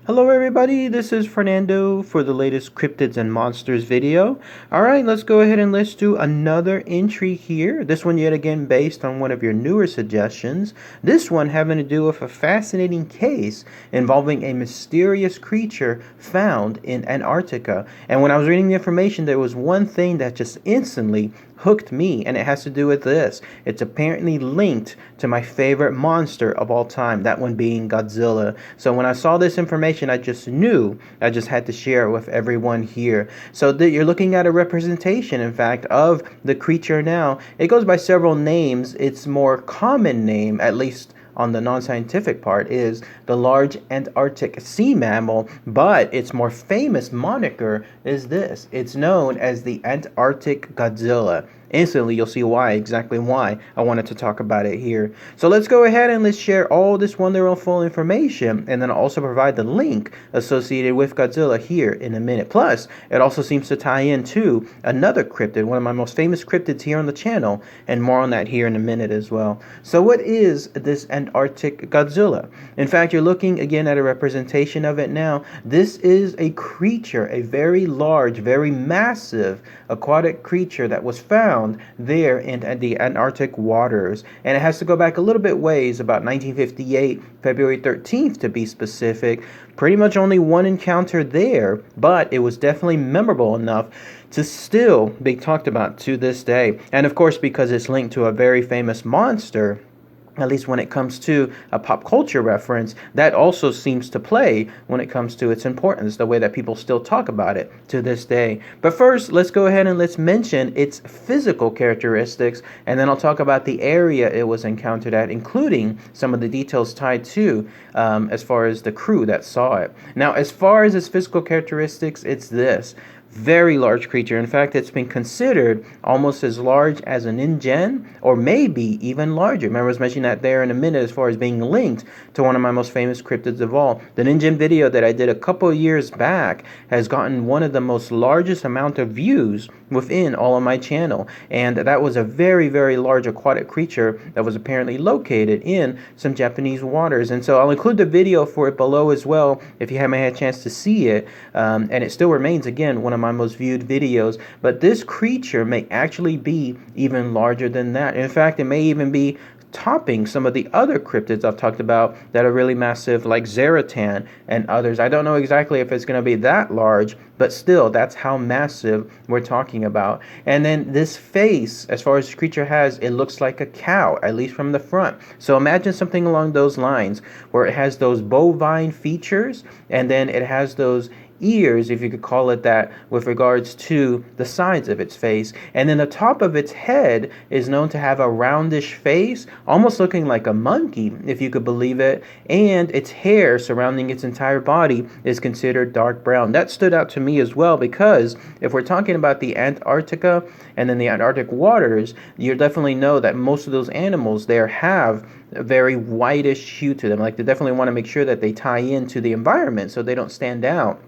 Hello everybody, this is Fernando for the latest Cryptids and Monsters video. Alright, let's go ahead and let's do another entry here. This one yet again based on one of your newer suggestions. This one having to do with a fascinating case involving a mysterious creature found in Antarctica. And when I was reading the information, there was one thing that just instantly hooked me, and it has to do with this. It's apparently linked to my favorite monster of all time, that one being Godzilla. So when I saw this information, I just knew I just had to share it with everyone here. So you're looking at a representation, in fact, of the creature now. It goes by several names. Its more common name, at least on the non-scientific part, is the large Antarctic sea mammal, but its more famous moniker is this. It's known as the Antarctic Godzilla. Instantly, you'll see exactly why I wanted to talk about it here. So let's go ahead and let's share all this wonderful information, and then I'll also provide the link associated with Godzilla here in a minute. Plus, it also seems to tie into another cryptid, one of my most famous cryptids here on the channel, and more on that here in a minute as well. So what is this Antarctic Godzilla? In fact, you're looking again at a representation of it now. This is a creature, a very large, very massive aquatic creature that was found there in the Antarctic waters, and it has to go back a little bit ways, about 1958, February 13th to be specific. Pretty much only one encounter there, but it was definitely memorable enough to still be talked about to this day. And of course, because it's linked to a very famous monster, at least when it comes to a pop culture reference, that also seems to play when it comes to its importance, the way that people still talk about it to this day. But first, let's go ahead and let's mention its physical characteristics, and then I'll talk about the area it was encountered at, including some of the details tied to as far as the crew that saw it. Now, as far as its physical characteristics, it's this. Very large creature. In fact, it's been considered almost as large as an InGen, or maybe even larger. Remember, I was mentioning that there in a minute as far as being linked to one of my most famous cryptids of all. The InGen video that I did a couple of years back has gotten one of the most largest amount of views within all of my channel. And that was a very, very large aquatic creature that was apparently located in some Japanese waters. And so I'll include the video for it below as well if you haven't had a chance to see it. And it still remains, again, one of my most viewed videos. But this creature may actually be even larger than that. In fact, it may even be topping some of the other cryptids I've talked about that are really massive, like Zaratan and others. I don't know exactly if it's going to be that large, but still, that's how massive we're talking about. And then this face, as far as this creature has, it looks like a cow, at least from the front. So imagine something along those lines, where it has those bovine features, and then it has those ears, if you could call it that, with regards to the sides of its face. And then the top of its head is known to have a roundish face, almost looking like a monkey, if you could believe it. And its hair surrounding its entire body is considered dark brown. That stood out to me as well, because if we're talking about the Antarctica and then the Antarctic waters, you definitely know that most of those animals there have a very whitish hue to them. Like, they definitely want to make sure that they tie into the environment so they don't stand out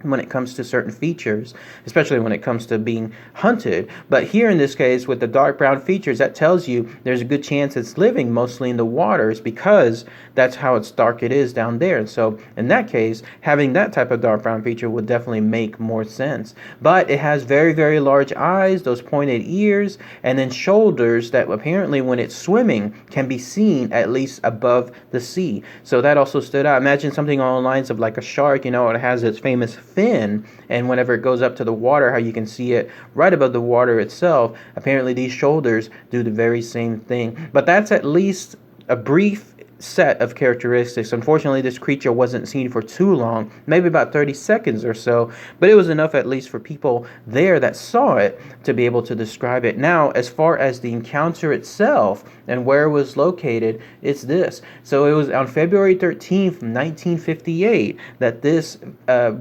when it comes to certain features, especially when it comes to being hunted. But here in this case, with the dark brown features, that tells you there's a good chance it's living mostly in the waters, because that's how it's dark it is down there. And so in that case, having that type of dark brown feature would definitely make more sense. But it has very, very large eyes, those pointed ears, and then shoulders that apparently when it's swimming can be seen at least above the sea. So that also stood out. Imagine something along the lines of like a shark, it has its famous fin, and whenever it goes up to the water, how you can see it right above the water itself. Apparently these shoulders do the very same thing. But that's at least a brief set of characteristics. Unfortunately, this creature wasn't seen for too long, maybe about 30 seconds or so, but it was enough at least for people there that saw it to be able to describe it. Now, as far as the encounter itself and where it was located, it's this. So it was on February 13th, 1958, that this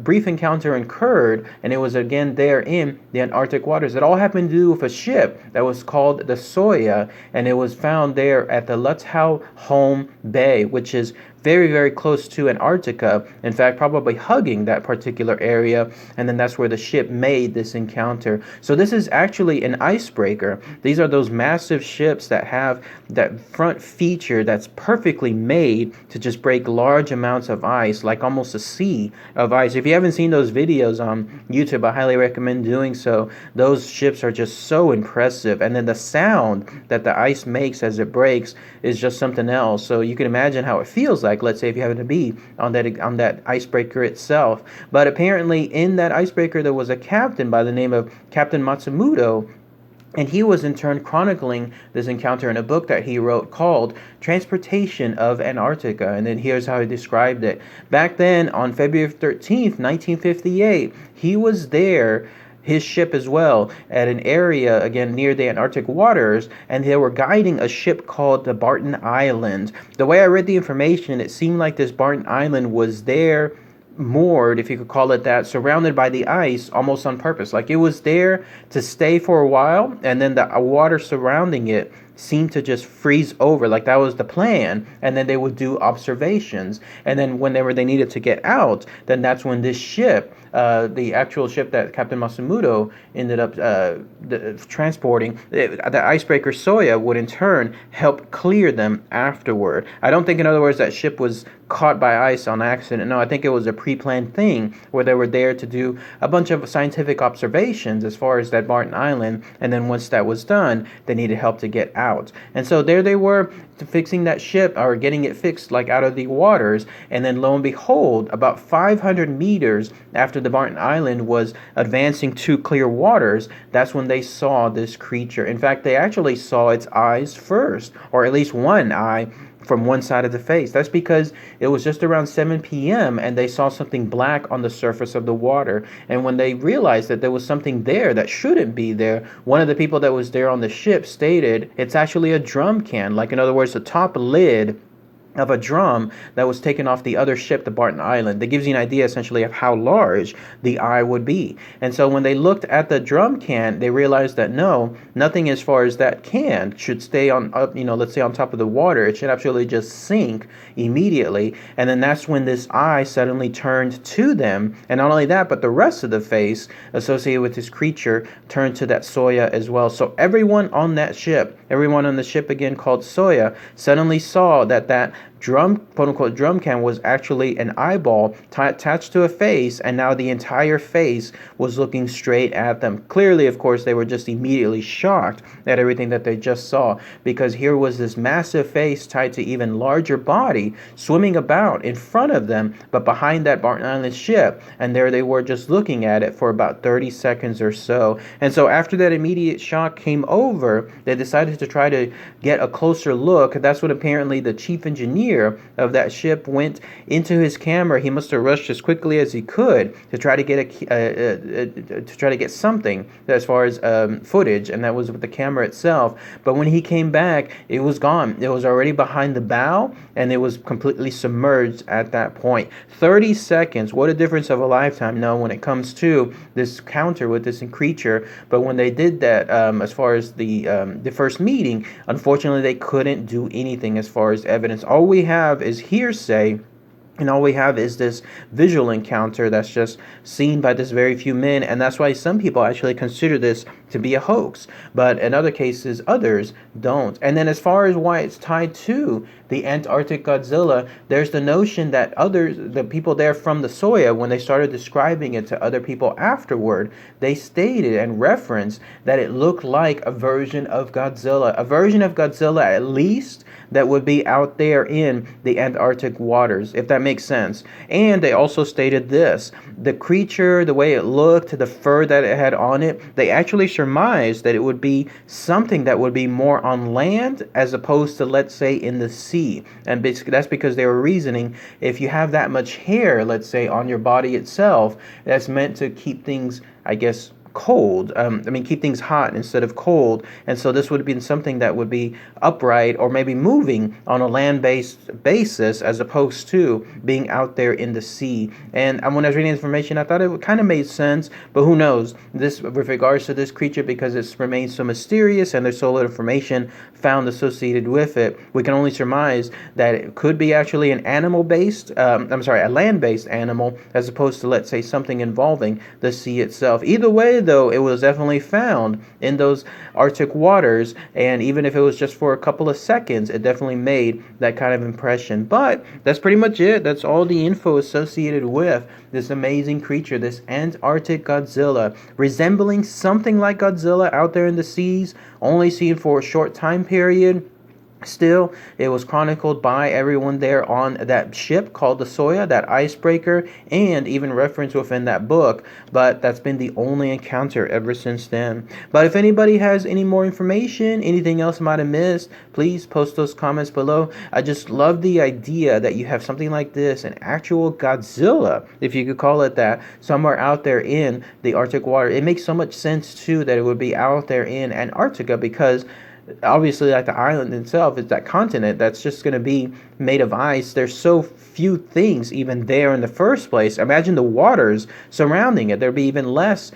brief encounter occurred, and it was again there in the Antarctic waters. It all happened to do with a ship that was called the Soya, and it was found there at the Lutzow-Holm Bay, which is very, very close to Antarctica. In fact, probably hugging that particular area. And then that's where the ship made this encounter. So this is actually an icebreaker. These are those massive ships that have that front feature that's perfectly made to just break large amounts of ice, like almost a sea of ice. If you haven't seen those videos on YouTube, I highly recommend doing so. Those ships are just so impressive. And then the sound that the ice makes as it breaks is just something else. So you can imagine how it feels like, let's say if you happen to be on that icebreaker itself. But apparently in that icebreaker there was a captain by the name of Captain Matsumoto, and he was in turn chronicling this encounter in a book that he wrote called Transportation of Antarctica. And then here's how he described it. Back then, on February 13th, 1958, he was there, his ship as well, at an area, again, near the Antarctic waters, and they were guiding a ship called the Barton Island. The way I read the information, it seemed like this Barton Island was there moored, if you could call it that, surrounded by the ice almost on purpose. Like it was there to stay for a while, and then the water surrounding it seemed to just freeze over. Like that was the plan. And then they would do observations. And then whenever they needed to get out, then that's when this ship, the actual ship that Captain Matsumoto ended up transporting, the icebreaker Soya would in turn help clear them afterward. I don't think, in other words, that ship was caught by ice on accident. No, I think it was a pre-planned thing where they were there to do a bunch of scientific observations as far as that Barton Island, and then once that was done, they needed help to get out. And so there they were fixing that ship, or getting it fixed like out of the waters, and then lo and behold, about 500 meters after the Barton Island was advancing to clear waters, that's when they saw this creature. In fact, they actually saw its eyes first, or at least one eye from one side of the face. That's because it was just around 7 p.m. and they saw something black on the surface of the water. And when they realized that there was something there that shouldn't be there, one of the people that was there on the ship stated it's actually a drum can. Like, in other words, the top lid of a drum that was taken off the other ship, the Barton Island. That gives you an idea essentially of how large the eye would be. And so when they looked at the drum can, they realized that no, nothing as far as that can should stay on up, let's say on top of the water. It should actually just sink immediately. And then that's when this eye suddenly turned to them. And not only that, but the rest of the face associated with this creature turned to that Soya as well. So everyone on that ship, everyone on the ship again called Soya, suddenly saw that drum, quote unquote, drum can was actually an eyeball attached to a face, and now the entire face was looking straight at them. Clearly, of course, they were just immediately shocked at everything that they just saw, because here was this massive face tied to even larger body swimming about in front of them, but behind that Barton Island ship, and there they were just looking at it for about 30 seconds or so. And so after that immediate shock came over, they decided to try to get a closer look. That's what apparently the chief engineer of that ship went into his camera. He must have rushed as quickly as he could to try to get something as far as footage, and that was with the camera itself. But when he came back, it was gone. It was already behind the bow, and it was completely submerged at that point. 30 seconds. What a difference of a lifetime. No, when it comes to this encounter with this creature. But when they did that, as far as the first meeting, unfortunately, they couldn't do anything as far as evidence. All we have is hearsay, and all we have is this visual encounter that's just seen by this very few men, and that's why some people actually consider this to be a hoax, but in other cases, others don't. And then as far as why it's tied to the Antarctic Godzilla, there's the notion that the people there from the Soya, when they started describing it to other people afterward, they stated and referenced that it looked like a version of Godzilla at least, that would be out there in the Antarctic waters, if that makes sense. And they also stated this: the creature, the way it looked, the fur that it had on it, they actually surmised that it would be something that would be more on land as opposed to, let's say, in the sea. And basically that's because they were reasoning, if you have that much hair, let's say, on your body itself, that's meant to keep things, I guess, cold. Keep things hot instead of cold. And so this would have been something that would be upright or maybe moving on a land-based basis as opposed to being out there in the sea. And when I was reading information, I thought it kind of made sense, but who knows? This, with regards to this creature, because it's remained so mysterious and there's so little information found associated with it, we can only surmise that it could be actually an animal-based, a land-based animal, as opposed to, let's say, something involving the sea itself. Either way, though, it was definitely found in those Arctic waters, and even if it was just for a couple of seconds, it definitely made that kind of impression. But that's pretty much it. That's all the info associated with this amazing creature, this Antarctic Godzilla, resembling something like Godzilla out there in the seas, only seen for a short time period. Still, it was chronicled by everyone there on that ship called the Soya, that icebreaker, and even referenced within that book. But that's been the only encounter ever since then. But if anybody has any more information, anything else I might have missed, please post those comments below. I just love the idea that you have something like this, an actual Godzilla, if you could call it that, somewhere out there in the Arctic water. It makes so much sense, too, that it would be out there in Antarctica, because obviously, like the island itself is that continent that's just going to be made of ice. There's so few things even there in the first place. Imagine the waters surrounding it. There'd be even less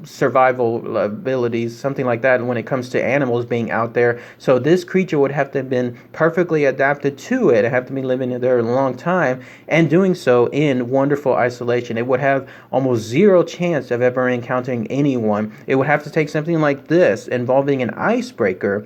survival abilities, something like that, when it comes to animals being out there. So this creature would have to have been perfectly adapted to it. It'd have to be living there a long time and doing so in wonderful isolation. It would have almost zero chance of ever encountering anyone. It would have to take something like this involving an icebreaker,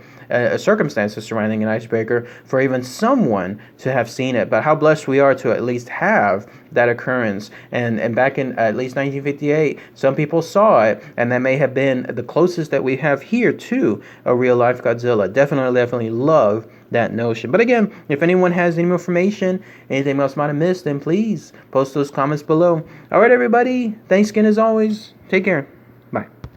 circumstances surrounding an icebreaker, for even someone to have seen it. But how blessed we are to at least have that occurrence. And back in at least 1958, some people saw it, and that may have been the closest that we have here to a real life Godzilla. Definitely love that notion. But again, if anyone has any more information, anything else might have missed, then please post those comments below. All right, everybody. Thanks again as always. Take care.